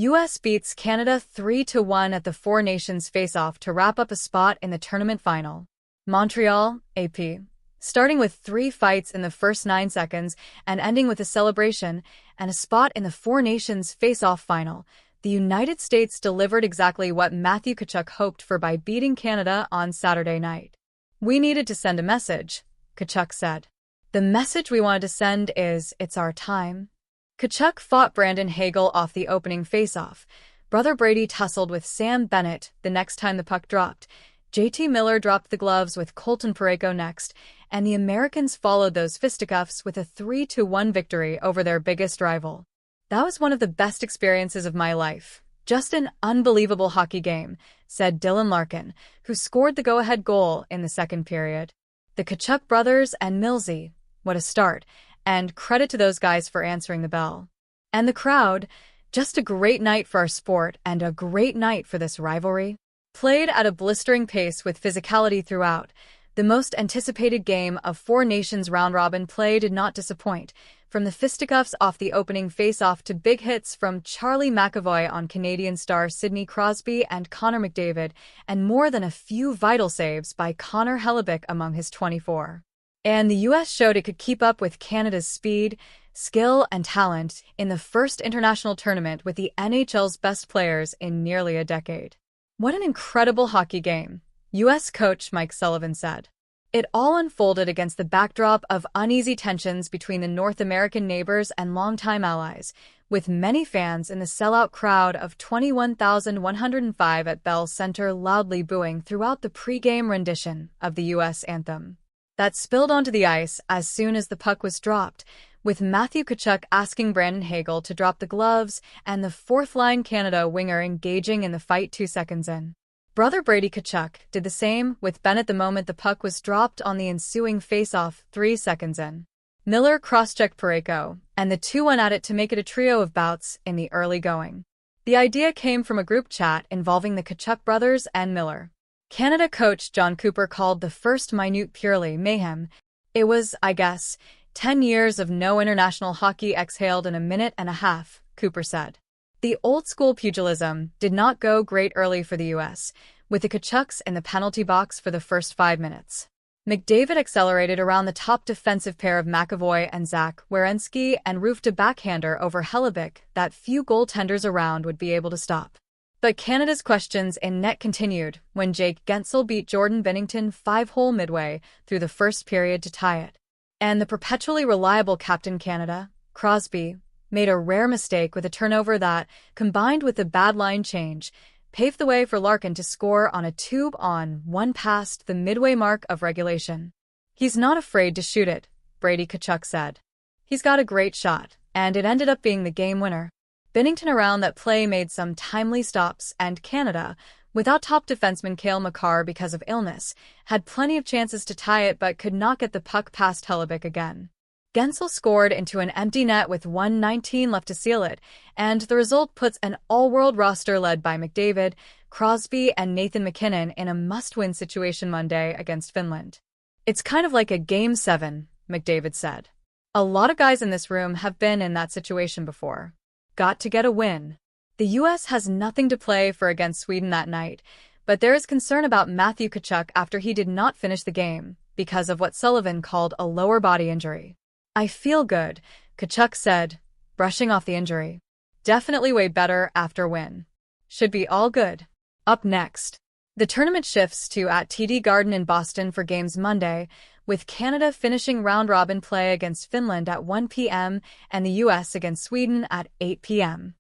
U.S. beats Canada 3-1 at the Four Nations face-off to wrap up a spot in the tournament final. Montreal, AP. Starting with 3 fights in the first 9 seconds and ending with a celebration and a spot in the Four Nations face-off final, the United States delivered exactly what Matthew Tkachuk hoped for by beating Canada on Saturday night. "We needed to send a message," Tkachuk said. "The message we wanted to send is, it's our time." Tkachuk fought Brandon Hagel off the opening faceoff. Brother Brady tussled with Sam Bennett the next time the puck dropped. JT Miller dropped the gloves with Colton Parayko next, and the Americans followed those fisticuffs with a 3-1 victory over their biggest rival. "That was one of the best experiences of my life. Just an unbelievable hockey game," said Dylan Larkin, who scored the go-ahead goal in the second period. The Tkachuk brothers and Millsy, what a start, and credit to those guys for answering the bell. And the crowd, just a great night for our sport and a great night for this rivalry. Played at a blistering pace with physicality throughout, the most anticipated game of Four Nations round-robin play did not disappoint, from the fisticuffs off the opening face-off to big hits from Charlie McAvoy on Canadian star Sidney Crosby and Connor McDavid, and more than a few vital saves by Connor Hellebuyck among his 24. And the U.S. showed it could keep up with Canada's speed, skill, and talent in the first international tournament with the NHL's best players in nearly a decade. "What an incredible hockey game," U.S. coach Mike Sullivan said. It all unfolded against the backdrop of uneasy tensions between the North American neighbors and longtime allies, with many fans in the sellout crowd of 21,105 at Bell Center loudly booing throughout the pre-game rendition of the U.S. anthem. That spilled onto the ice as soon as the puck was dropped, with Matthew Tkachuk asking Brandon Hagel to drop the gloves and the fourth-line Canada winger engaging in the fight 2 seconds in. Brother Brady Tkachuk did the same with Bennett the moment the puck was dropped on the ensuing face-off 3 seconds in. Miller cross-checked Parayko, and the two went at it to make it a trio of bouts in the early going. The idea came from a group chat involving the Tkachuk brothers and Miller. Canada coach John Cooper called the first minute purely mayhem. "It was, I guess, 10 years of no international hockey exhaled in a minute and a half," Cooper said. The old-school pugilism did not go great early for the U.S., with the Tkachuks in the penalty box for the first 5 minutes. McDavid accelerated around the top defensive pair of McAvoy and Zach Werenski and roofed a backhander over Hellebuyck that few goaltenders around would be able to stop. But Canada's questions in net continued when Jake Guentzel beat Jordan Binnington 5-hole midway through the first period to tie it. And the perpetually reliable Captain Canada, Crosby, made a rare mistake with a turnover that, combined with the bad line change, paved the way for Larkin to score on a tube-on-one past the midway mark of regulation. "He's not afraid to shoot it," Brady Tkachuk said. "He's got a great shot, and it ended up being the game winner." Binnington around that play made some timely stops, and Canada, without top defenseman Cale Makar because of illness, had plenty of chances to tie it but could not get the puck past Hellebuyck again. Guentzel scored into an empty net with 1:19 left to seal it, and the result puts an all-world roster led by McDavid, Crosby, and Nathan MacKinnon in a must-win situation Monday against Finland. "It's kind of like a Game 7, McDavid said. "A lot of guys in this room have been in that situation before. Got to get a win." The U.S. has nothing to play for against Sweden that night, but there is concern about Matthew Tkachuk after he did not finish the game because of what Sullivan called a lower body injury. "I feel good," Tkachuk said, brushing off the injury. "Definitely way better after win. Should be all good." Up next, the tournament shifts to at TD Garden in Boston for games Monday, with Canada finishing round-robin play against Finland at 1 p.m. and the U.S. against Sweden at 8 p.m.